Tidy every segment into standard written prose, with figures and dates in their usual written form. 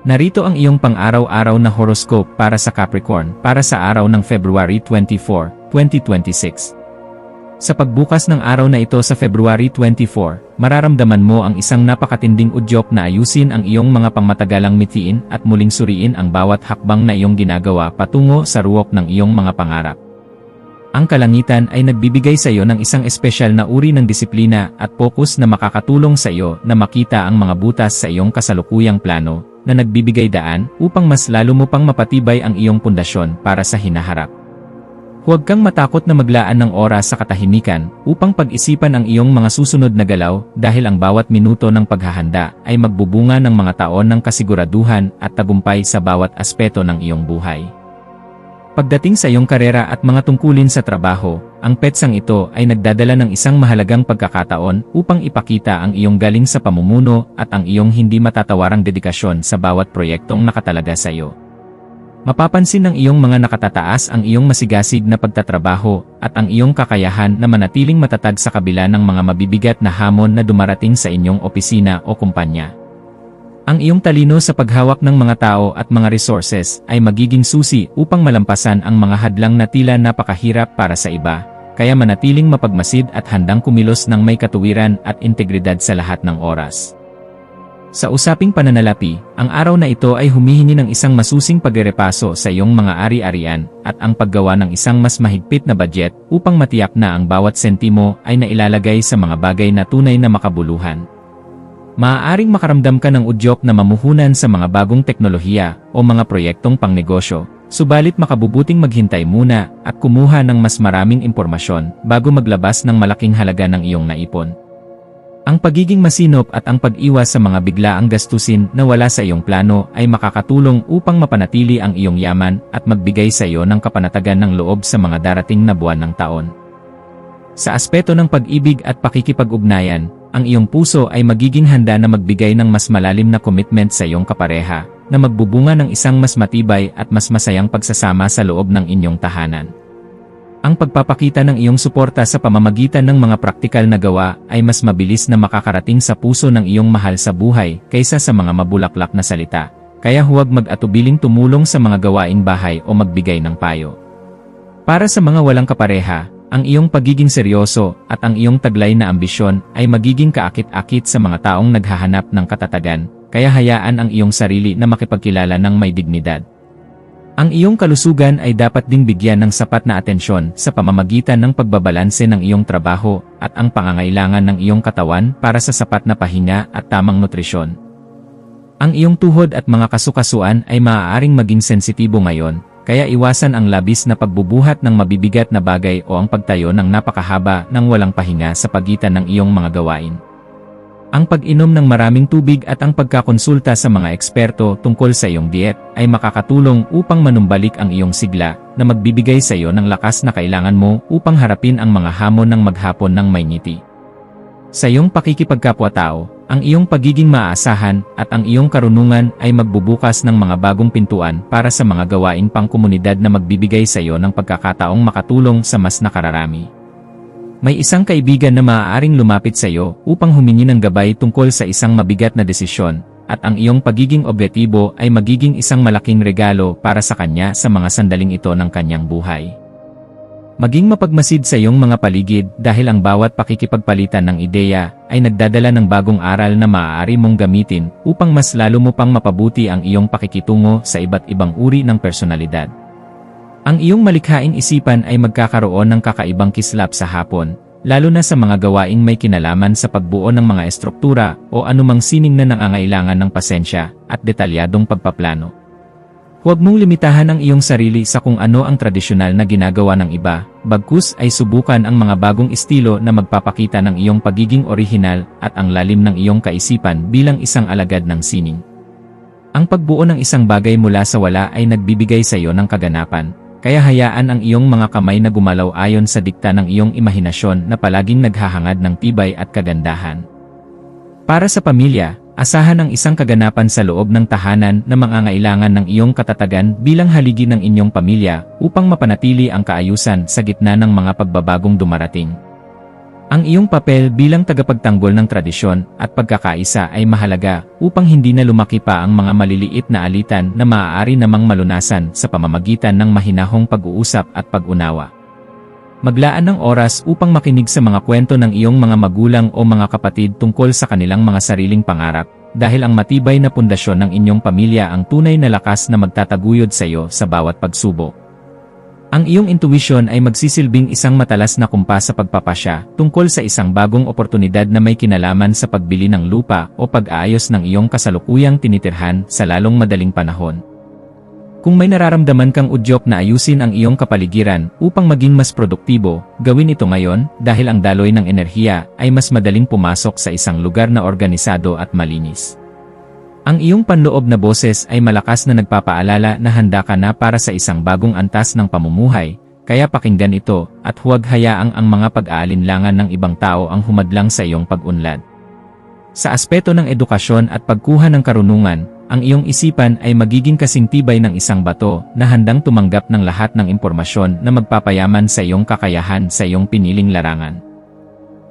Narito ang iyong pang-araw-araw na horoscope para sa Capricorn para sa araw ng February 24, 2026. Sa pagbukas ng araw na ito sa February 24, mararamdaman mo ang isang napakatinding udyok na ayusin ang iyong mga pangmatagalang mithiin at muling suriin ang bawat hakbang na iyong ginagawa patungo sa ruwok ng iyong mga pangarap. Ang kalangitan ay nagbibigay sa iyo ng isang espesyal na uri ng disiplina at focus na makakatulong sa iyo na makita ang mga butas sa iyong kasalukuyang plano na nagbibigay daan upang mas lalo mo pang mapatibay ang iyong pundasyon para sa hinaharap. Huwag kang matakot na maglaan ng oras sa katahimikan upang pag-isipan ang iyong mga susunod na galaw dahil ang bawat minuto ng paghahanda ay magbubunga ng mga taon ng kasiguraduhan at tagumpay sa bawat aspeto ng iyong buhay. Pagdating sa iyong karera at mga tungkulin sa trabaho, ang petsang ito ay nagdadala ng isang mahalagang pagkakataon upang ipakita ang iyong galing sa pamumuno at ang iyong hindi matatawarang dedikasyon sa bawat proyektong nakatalaga sa iyo. Mapapansin ng iyong mga nakatataas ang iyong masigasig na pagtatrabaho at ang iyong kakayahan na manatiling matatag sa kabila ng mga mabibigat na hamon na dumarating sa inyong opisina o kumpanya. Ang iyong talino sa paghawak ng mga tao at mga resources ay magiging susi upang malampasan ang mga hadlang na tila napakahirap para sa iba, kaya manatiling mapagmasid at handang kumilos ng may katuwiran at integridad sa lahat ng oras. Sa usaping pananalapi, ang araw na ito ay humihingi ng isang masusing pagrepaso sa iyong mga ari-arian at ang paggawa ng isang mas mahigpit na budget upang matiyak na ang bawat sentimo ay nailalagay sa mga bagay na tunay na makabuluhan. Maaaring makaramdam ka ng udyok na mamuhunan sa mga bagong teknolohiya o mga proyektong pangnegosyo, subalit makabubuting maghintay muna at kumuha ng mas maraming impormasyon bago maglabas ng malaking halaga ng iyong naipon. Ang pagiging masinop at ang pag-iwas sa mga biglaang gastusin na wala sa iyong plano ay makakatulong upang mapanatili ang iyong yaman at magbigay sa iyo ng kapanatagan ng loob sa mga darating na buwan ng taon. Sa aspeto ng pag-ibig at pakikipag-ugnayan, ang iyong puso ay magiging handa na magbigay ng mas malalim na commitment sa iyong kapareha, na magbubunga ng isang mas matibay at mas masayang pagsasama sa loob ng inyong tahanan. Ang pagpapakita ng iyong suporta sa pamamagitan ng mga praktikal na gawa ay mas mabilis na makakarating sa puso ng iyong mahal sa buhay kaysa sa mga mabulaklak na salita, kaya huwag mag-atubiling tumulong sa mga gawaing bahay o magbigay ng payo. Para sa mga walang kapareha, ang iyong pagiging seryoso at ang iyong taglay na ambisyon ay magiging kaakit-akit sa mga taong naghahanap ng katatagan, kaya hayaan ang iyong sarili na makipagkilala ng may dignidad. Ang iyong kalusugan ay dapat ding bigyan ng sapat na atensyon sa pamamagitan ng pagbabalanse ng iyong trabaho at ang pangangailangan ng iyong katawan para sa sapat na pahinga at tamang nutrisyon. Ang iyong tuhod at mga kasukasuan ay maaaring maging sensitibo ngayon, kaya iwasan ang labis na pagbubuhat ng mabibigat na bagay o ang pagtayo ng napakahaba ng walang pahinga sa pagitan ng iyong mga gawain. Ang pag-inom ng maraming tubig at ang pagkakonsulta sa mga eksperto tungkol sa iyong diet ay makakatulong upang manumbalik ang iyong sigla na magbibigay sa iyo ng lakas na kailangan mo upang harapin ang mga hamon ng maghapon ng may ngiti. Sa iyong pakikipagkapwa-tao, ang iyong pagiging maaasahan at ang iyong karunungan ay magbubukas ng mga bagong pintuan para sa mga gawaing pangkomunidad na magbibigay sa iyo ng pagkakataong makatulong sa mas nakararami. May isang kaibigan na maaaring lumapit sa iyo upang humingi ng gabay tungkol sa isang mabigat na desisyon, at ang iyong pagiging objektibo ay magiging isang malaking regalo para sa kanya sa mga sandaling ito ng kanyang buhay. Maging mapagmasid sa iyong mga paligid dahil ang bawat pakikipagpalitan ng ideya ay nagdadala ng bagong aral na maaari mong gamitin upang mas lalo mo pang mapabuti ang iyong pakikitungo sa iba't ibang uri ng personalidad. Ang iyong malikhaing isipan ay magkakaroon ng kakaibang kislap sa hapon, lalo na sa mga gawaing may kinalaman sa pagbuo ng mga estruktura o anumang sining na nangangailangan ng pasensya at detalyadong pagpaplano. Huwag mong limitahan ang iyong sarili sa kung ano ang tradisyonal na ginagawa ng iba, bagkus ay subukan ang mga bagong estilo na magpapakita ng iyong pagiging orihinal at ang lalim ng iyong kaisipan bilang isang alagad ng sining. Ang pagbuo ng isang bagay mula sa wala ay nagbibigay sa iyo ng kaganapan, kaya hayaan ang iyong mga kamay na gumalaw ayon sa dikta ng iyong imahinasyon na palaging naghahangad ng tibay at kagandahan. Para sa pamilya, asahan ang isang kaganapan sa loob ng tahanan na mangangailangan ng iyong katatagan bilang haligi ng inyong pamilya upang mapanatili ang kaayusan sa gitna ng mga pagbabagong dumarating. Ang iyong papel bilang tagapagtanggol ng tradisyon at pagkakaisa ay mahalaga upang hindi na lumaki pa ang mga maliliit na alitan na maaari namang malunasan sa pamamagitan ng mahinahong pag-uusap at pag-unawa. Maglaan ng oras upang makinig sa mga kwento ng iyong mga magulang o mga kapatid tungkol sa kanilang mga sariling pangarap, dahil ang matibay na pundasyon ng inyong pamilya ang tunay na lakas na magtataguyod sa iyo sa bawat pagsubok. Ang iyong intuition ay magsisilbing isang matalas na kumpas sa pagpapasya tungkol sa isang bagong oportunidad na may kinalaman sa pagbili ng lupa o pag-aayos ng iyong kasalukuyang tinitirhan sa lalong madaling panahon. Kung may nararamdaman kang udyok na ayusin ang iyong kapaligiran upang maging mas produktibo, gawin ito ngayon dahil ang daloy ng enerhiya ay mas madaling pumasok sa isang lugar na organisado at malinis. Ang iyong panloob na boses ay malakas na nagpapaalala na handa ka na para sa isang bagong antas ng pamumuhay, kaya pakinggan ito at huwag hayaang ang mga pag-aalinlangan ng ibang tao ang humadlang sa iyong pag-unlad. Sa aspeto ng edukasyon at pagkuha ng karunungan, ang iyong isipan ay magiging kasing tibay ng isang bato na handang tumanggap ng lahat ng impormasyon na magpapayaman sa iyong kakayahan sa iyong piniling larangan.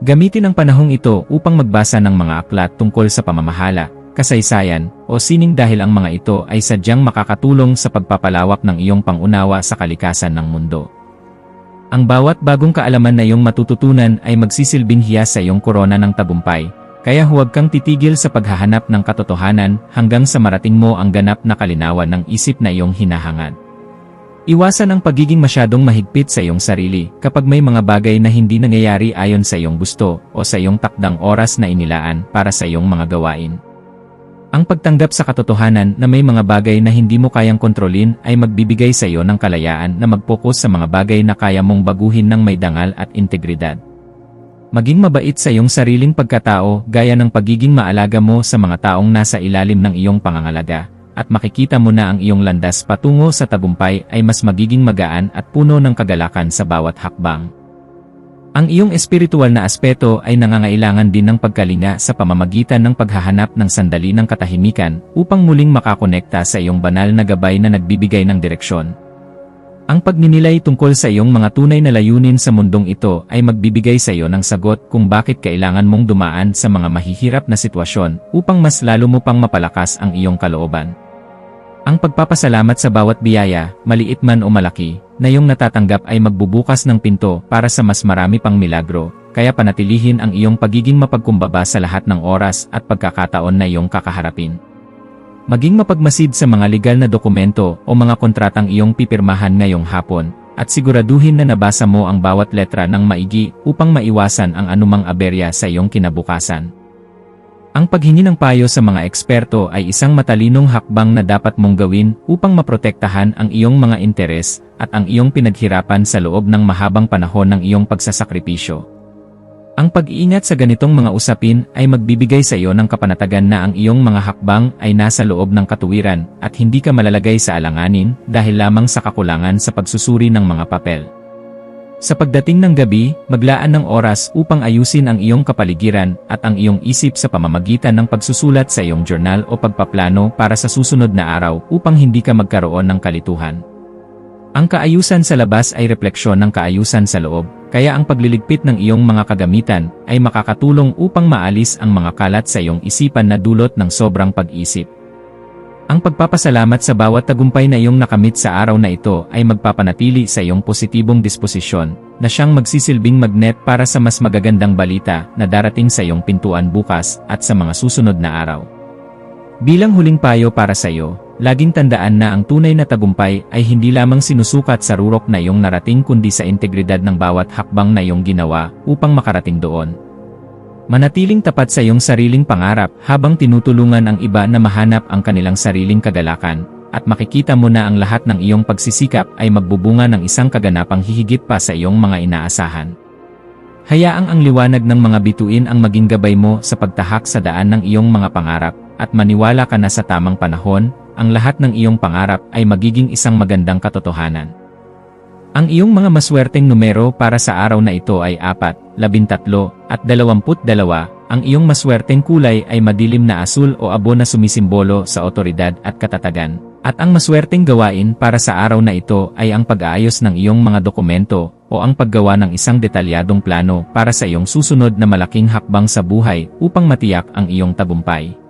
Gamitin ang panahong ito upang magbasa ng mga aklat tungkol sa pamamahala, kasaysayan, o sining dahil ang mga ito ay sadyang makakatulong sa pagpapalawak ng iyong pangunawa sa kalikasan ng mundo. Ang bawat bagong kaalaman na iyong matututunan ay magsisilbing hiyas sa iyong korona ng tagumpay, kaya huwag kang titigil sa paghahanap ng katotohanan hanggang sa marating mo ang ganap na kalinawan ng isip na iyong hinahangad. Iwasan ang pagiging masyadong mahigpit sa iyong sarili kapag may mga bagay na hindi nangyayari ayon sa iyong gusto o sa iyong takdang oras na inilaan para sa iyong mga gawain. Ang pagtanggap sa katotohanan na may mga bagay na hindi mo kayang kontrolin ay magbibigay sa iyo ng kalayaan na mag-focus sa mga bagay na kaya mong baguhin ng may dangal at integridad. Maging mabait sa iyong sariling pagkatao gaya ng pagiging maalaga mo sa mga taong nasa ilalim ng iyong pangangalaga, at makikita mo na ang iyong landas patungo sa tagumpay ay mas magiging magaan at puno ng kagalakan sa bawat hakbang. Ang iyong espiritual na aspeto ay nangangailangan din ng pagkalinga sa pamamagitan ng paghahanap ng sandali ng katahimikan upang muling makakonekta sa iyong banal na gabay na nagbibigay ng direksyon. Ang pagninilay tungkol sa iyong mga tunay na layunin sa mundong ito ay magbibigay sa iyo ng sagot kung bakit kailangan mong dumaan sa mga mahihirap na sitwasyon upang mas lalo mo pang mapalakas ang iyong kalooban. Ang pagpapasalamat sa bawat biyaya, maliit man o malaki, na iyong natatanggap ay magbubukas ng pinto para sa mas marami pang milagro, kaya panatilihin ang iyong pagiging mapagkumbaba sa lahat ng oras at pagkakataon na iyong kakaharapin. Maging mapagmasid sa mga legal na dokumento o mga kontratang iyong pipirmahan ngayong hapon, at siguraduhin na nabasa mo ang bawat letra ng maigi upang maiwasan ang anumang aberya sa iyong kinabukasan. Ang paghingi ng payo sa mga eksperto ay isang matalinong hakbang na dapat mong gawin upang maprotektahan ang iyong mga interes at ang iyong pinaghirapan sa loob ng mahabang panahon ng iyong pagsasakripisyo. Ang pag-iingat sa ganitong mga usapin ay magbibigay sa iyo ng kapanatagan na ang iyong mga hakbang ay nasa loob ng katuwiran at hindi ka malalagay sa alanganin dahil lamang sa kakulangan sa pagsusuri ng mga papel. Sa pagdating ng gabi, maglaan ng oras upang ayusin ang iyong kapaligiran at ang iyong isip sa pamamagitan ng pagsusulat sa iyong journal o pagpaplano para sa susunod na araw upang hindi ka magkaroon ng kalituhan. Ang kaayusan sa labas ay refleksyon ng kaayusan sa loob, kaya ang pagliligpit ng iyong mga kagamitan ay makakatulong upang maalis ang mga kalat sa iyong isipan na dulot ng sobrang pag-isip. Ang pagpapasalamat sa bawat tagumpay na iyong nakamit sa araw na ito ay magpapanatili sa iyong positibong disposisyon, na siyang magsisilbing magnet para sa mas magagandang balita na darating sa iyong pintuan bukas at sa mga susunod na araw. Bilang huling payo para sa iyo, laging tandaan na ang tunay na tagumpay ay hindi lamang sinusukat sa rurok na iyong narating kundi sa integridad ng bawat hakbang na iyong ginawa upang makarating doon. Manatiling tapat sa iyong sariling pangarap habang tinutulungan ang iba na mahanap ang kanilang sariling kagalakan, at makikita mo na ang lahat ng iyong pagsisikap ay magbubunga ng isang kaganapang hihigit pa sa iyong mga inaasahan. Hayaang ang liwanag ng mga bituin ang maging gabay mo sa pagtahak sa daan ng iyong mga pangarap, at maniwala ka na sa tamang panahon, ang lahat ng iyong pangarap ay magiging isang magandang katotohanan. Ang iyong mga maswerteng numero para sa araw na ito ay 4, 13, at 22. Ang iyong maswerteng kulay ay madilim na asul o abo na sumisimbolo sa otoridad at katatagan. At ang maswerteng gawain para sa araw na ito ay ang pag-aayos ng iyong mga dokumento o ang paggawa ng isang detalyadong plano para sa iyong susunod na malaking hakbang sa buhay upang matiyak ang iyong tagumpay.